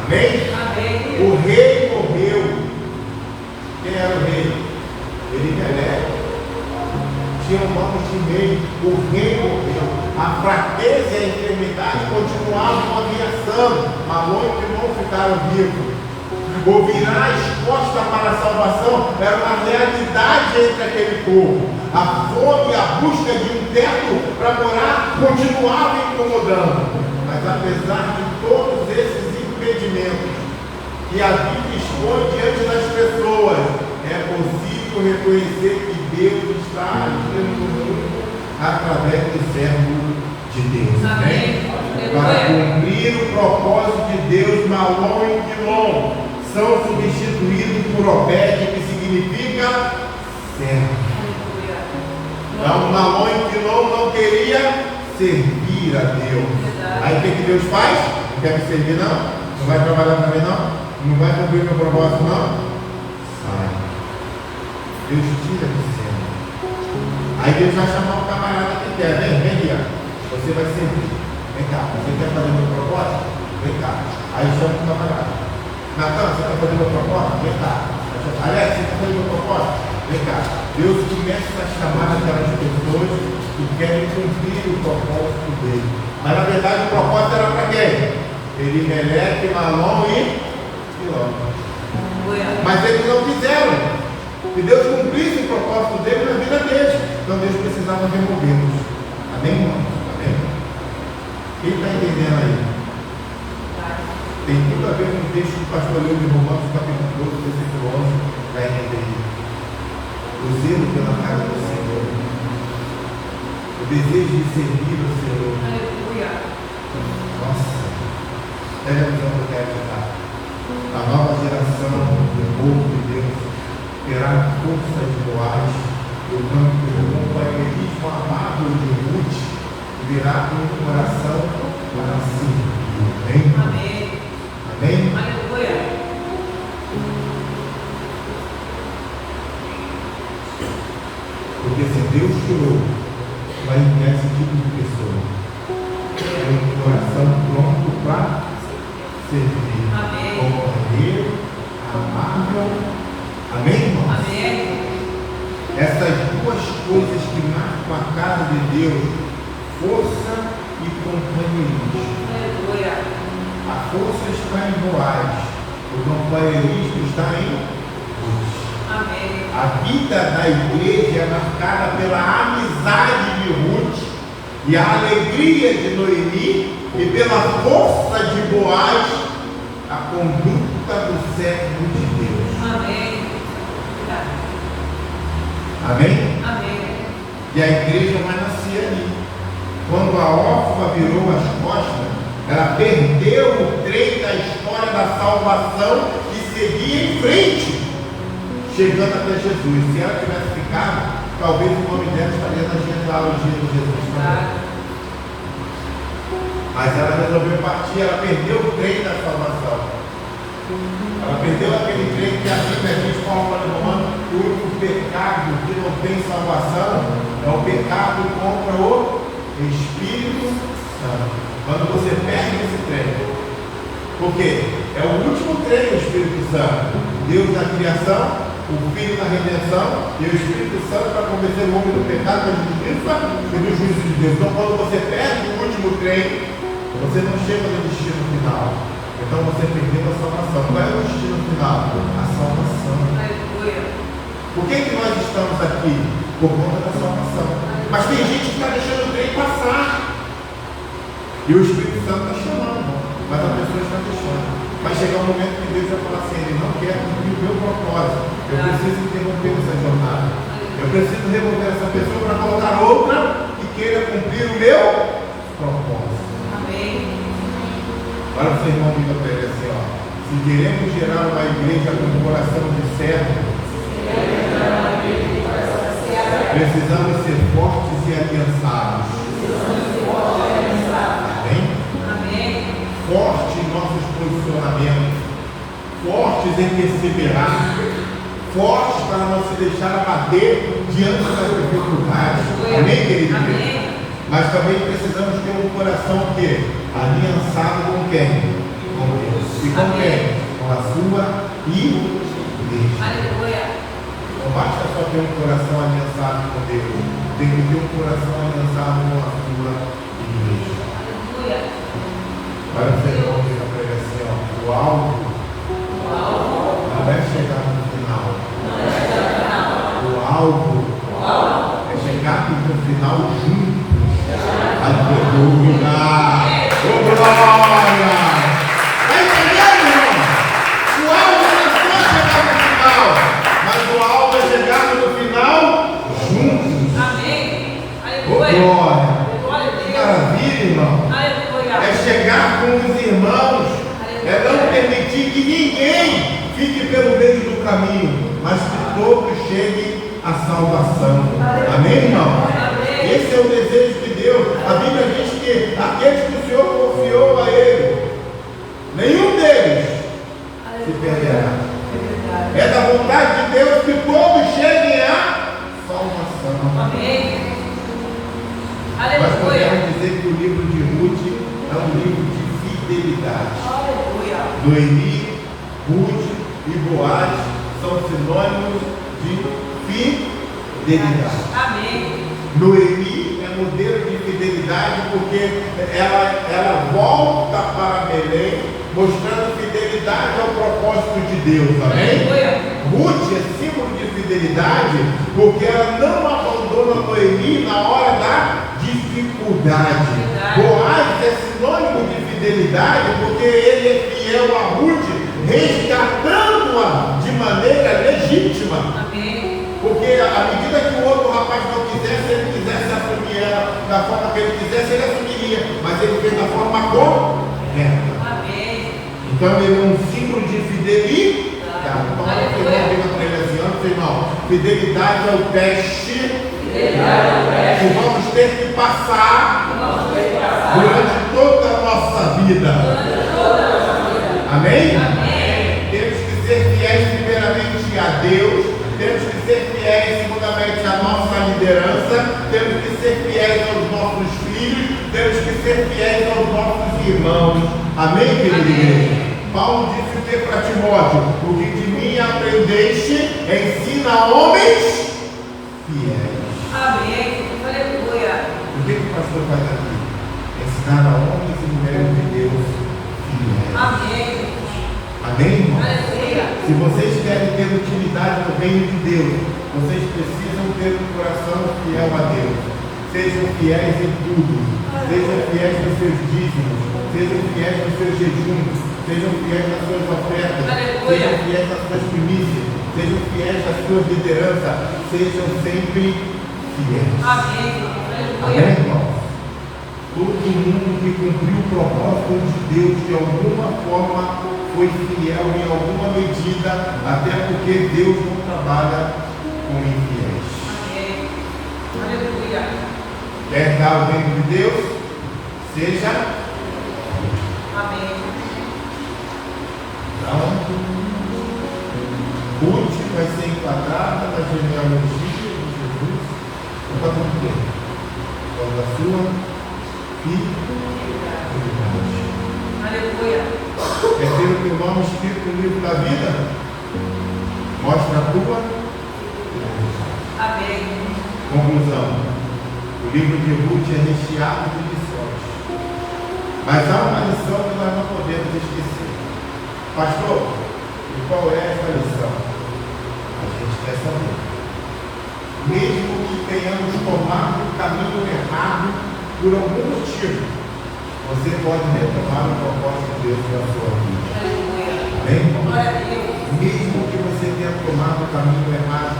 Amém? Amém. O rei morreu. Quem era o rei? Elimelec. Tinha um nome de rei. O rei morreu. A fraqueza e a enfermidade continuavam ameaçando. Malom e Quilom ficaram vivos. O virar as costas para a salvação era uma realidade entre aquele povo. A fome e a busca de um teto para morar continuava incomodando. Mas apesar de todos esses impedimentos que a vida expõe diante das pessoas, é possível reconhecer que Deus está agindo no mundo através do servo de Deus. Amém. Para cumprir o propósito de Deus, Malom e Quilom são substituídos por Obed, que significa servo. Aleluia. Então, Mamon inclinou, não queria servir a Deus. Aí o que Deus faz? Não quer me servir, não? Não vai trabalhar para mim, não? Não vai cumprir o meu propósito, não? Sai. Deus tira do céu. Aí Deus vai chamar o camarada que quer. Vem aqui, ó. Você vai servir. Vem cá. Você quer fazer o meu propósito? Vem cá. Aí chama o camarada. Natan, você quer fazer o meu propósito? Vem cá. Alex, você quer fazer o meu propósito? Vem cá. Deus começa a chamar aquelas pessoas que querem cumprir o propósito dele. Mas na verdade o propósito era para quem? Elimeleque, Malom e Filó. Mas eles não quiseram que Deus cumprisse o propósito dele na vida deles. Então Deus precisava removê-los. Amém, irmão? Amém? Quem está entendendo aí? Tem tudo a ver com o texto do pastor Leo de Romanos, capítulo 12, versículo 11, vai entender. O zelo pela casa do Senhor. O desejo de servir o Senhor. Aleluia. Nossa, pega a visão que eu quero te dar. A nova geração do povo de Deus terá forças morais, o companheirismo amável de Ruth virá com o coração para servir. Amém? Amém. Amém? Aleluia. Porque se Deus tirou, vai enviar esse tipo de pessoa. Tem um coração pronto para servir. Amém. Companheiro, amável. Amém, irmão? Amém. Essas duas coisas que marcam a casa de Deus, força e companheirismo. Aleluia. A força está em Boaz, o companheirismo está em Ruth. Amém. A vida da igreja é marcada pela amizade de Ruth e a alegria de Noemi e pela força de Boaz, a conduta do servo de Deus. Amém. Amém? Amém. E a igreja vai nascer ali. Quando a órfã virou as costas, ela perdeu o trem da história da salvação e seguia em frente, chegando até Jesus. Se ela tivesse ficado, talvez o nome dela estaria na genealogia de Jesus também. Mas ela resolveu partir, ela perdeu o trem da salvação. Ela perdeu aquele trem que a Bíblia diz, Paulo para Romano, que o único pecado que não tem salvação é o pecado contra o Espírito Santo. Quando você perde esse trem, porque é o último trem do Espírito Santo. Deus na criação, o Filho na redenção e o Espírito Santo para convencer o homem do pecado, da justiça e do juízo de Deus. Então quando você perde o último trem, você não chega no destino final. Então você perdeu a salvação. Qual é o destino final? A salvação. Aleluia. Por que nós estamos aqui? Por conta da salvação. Mas tem gente que está deixando o trem passar. E o Espírito Santo está chamando, mas a pessoa está deixando. Vai chegar um momento que Deus vai falar assim, ele não quer cumprir o meu propósito. Eu preciso interromper essa jornada. Eu preciso remover essa pessoa para colocar outra que queira cumprir o meu propósito. Amém. Agora você irmão diga para ele assim, ó. Se queremos gerar uma igreja com um coração de servo, precisamos ser fortes e aliançados. Amém. Fortes em nossos posicionamentos, fortes em perseverar, fortes para não se deixar abater diante das dificuldades. Amém, querido? Amém. Mas também precisamos ter um coração que aliançado com quem? Com Deus. E com Amém. quem? Com a sua igreja. Aleluia. Não basta só ter um coração aliançado com Deus, tem que ter um coração aliançado com a sua igreja. Aleluia. Agora você irmão diga para ele assim, ó, o alvo não é chegar no final. O alvo é chegar no final juntos. Aleluia! Ô glória! Está entendendo, irmão? O alvo não é só chegar no final, mas o alvo é chegar no final juntos. Amém. Ô glória! Glória a Que Deus. maravilha, irmão! Aleluia. É chegar com os irmãos, é não permitir que ninguém fique pelo meio do caminho, mas que todos cheguem a salvação. Amém, irmão? Esse é o desejo de Deus. A Bíblia diz que aqueles que o Senhor confiou a Ele, nenhum deles se perderá. É da vontade de Deus que todos cheguem à salvação. Amém. Nós Aleluia. podemos dizer que o livro de Ruth é um livro de fidelidade. Aleluia. Noemi, Ruth e Boaz são sinônimos de fidelidade. Amém. Noemi é modelo de fidelidade porque ela volta para Belém mostrando fidelidade ao propósito de Deus. Amém? Aleluia. Ruth é símbolo de fidelidade porque ela não abandona Noemi na hora da dificuldade. Boaz é sinônimo de fidelidade porque ele é fiel a Ruth, resgatando-a de maneira legítima. Amém. Porque à medida que o outro rapaz não quisesse, ele quisesse assumir ela da forma que ele quisesse, ele assumiria, mas ele fez da forma correta. Amém. Então ele é um símbolo de fidelidade. Então eu digo para ele assim, olha irmão, fidelidade é o teste que vamos ter que passar durante toda a nossa vida. Amém? Amém. Temos que ser fiéis primeiramente a Deus, temos que ser fiéis segundamente à nossa liderança, temos que ser fiéis aos nossos filhos, temos que ser fiéis aos nossos irmãos. Amém, querido igreja? Paulo disse o que para Timóteo? O que de mim aprendeste, ensina a homens fiéis. Amém. Aleluia. O que o pastor faz aqui? Ensinar a homens e mulheres de Deus fiéis. Amém. Amém, irmão? Aleluia. Se vocês querem ter utilidade no reino de Deus, vocês precisam ter um coração fiel a Deus. Sejam fiéis em tudo. Sejam fiéis nos seus dízimos. Sejam fiéis nos seus jejuns. Sejam fiéis nas suas ofertas. Aleluia. Sejam fiéis nas suas primícias. Sejam fiéis nas suas lideranças. Sejam sempre fiéis. Amém. Amém, Aleluia. irmão? Todo mundo que cumpriu o propósito de Deus de alguma forma foi fiel em alguma medida, até porque Deus não trabalha com infiéis. Amém. Aleluia. Quer dar o reino de Deus? Seja. Amém. Então, Ruth vai ser enquadrada na genealogia de Jesus por causa do quê? Por causa da sua fidelidade. Aleluia. Quer ter o teu nome escrito no livro da vida? Mostra a tua. Amém. Conclusão. O livro de Ruth é recheado de lições. Mas há uma lição que nós não podemos esquecer. Pastor, e qual é essa lição? A gente quer saber. Mesmo que tenhamos tomado o caminho errado por algum motivo, você pode retomar o propósito de Deus para a sua vida. Aleluia. Amém? Glória a Deus. Mesmo que você tenha tomado o caminho errado,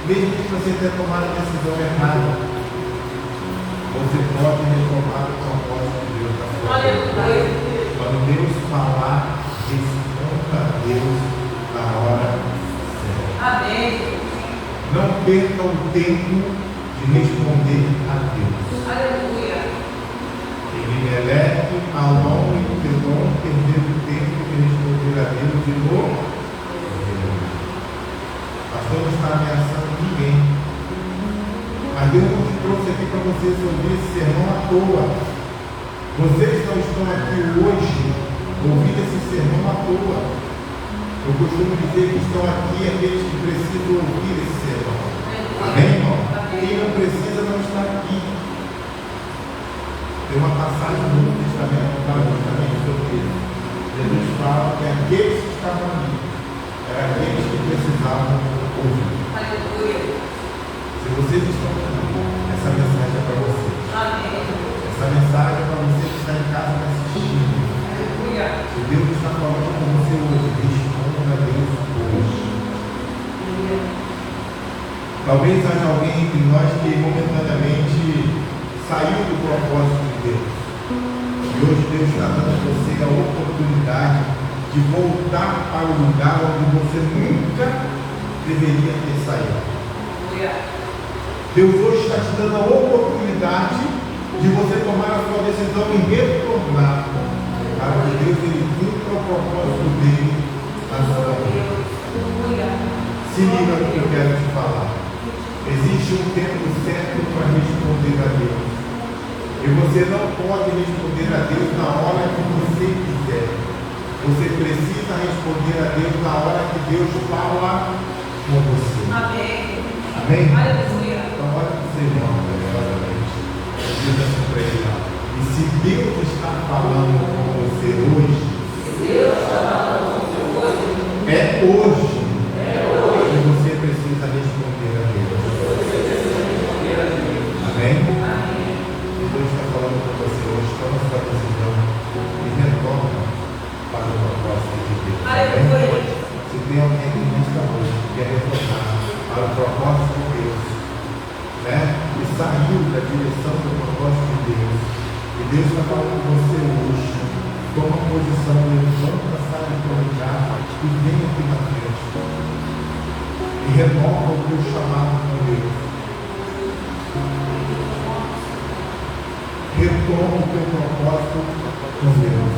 mesmo que você tenha tomado a decisão errada, você pode retomar o propósito de Deus para a sua vida. Aleluia. Quando Deus falar, responda a Deus na hora certa. Amém. Não perca o tempo de responder a Deus. Aleluia. Elimelec, Alon e Pedron perderam o tempo de responder a Deus de novo. Pastor não está ameaçando ninguém. Mas Deus não te trouxe aqui para vocês ouvir esse sermão à toa. Vocês não estão aqui hoje ouvindo esse sermão à toa. Eu costumo dizer que estão aqui aqueles que precisam ouvir esse sermão. Amém, irmão? Quem não precisa não está aqui. Tem uma passagem no Novo Testamento que fala justamente sobre isso. Jesus fala que aqueles que estavam ali eram aqueles que precisavam ouvir. Aleluia. Se vocês estão aqui, essa mensagem é para vocês. Amém. Essa mensagem é para você que está em casa me assistindo. Aleluia. Se Deus está falando com você hoje, responda a Deus hoje. Talvez haja alguém entre nós que momentaneamente saiu do propósito de Deus. E hoje Deus está dando a você a oportunidade de voltar para o lugar onde você nunca deveria ter saído. Deus hoje está te dando a oportunidade de você tomar a sua decisão e retornar para que Deus ele cumpra o propósito dele na sua vida. Se liga no que eu quero te falar. Existe um tempo certo para responder a Deus. E você não pode responder a Deus na hora que você quiser. Você precisa responder a Deus na hora que Deus fala com você. Amém. Amém? Aleluia. Então olha para você, irmão, carinhosamente. Diz assim para ele lá. E se Deus está falando com você hoje, é hoje que você precisa responder a Deus. Amém? Se Deus está falando com você hoje, toma sua decisão e retorna para o propósito de Deus. Amém? Se tem alguém que nesta noite que quer retornar para o propósito de Deus, né? E saiu da direção do propósito de Deus, e Deus está falando com você hoje, toma posição, levanta, sai do teu lugar e vem aqui na frente e renova o teu chamado com Deus. Retoma o teu propósito com Deus.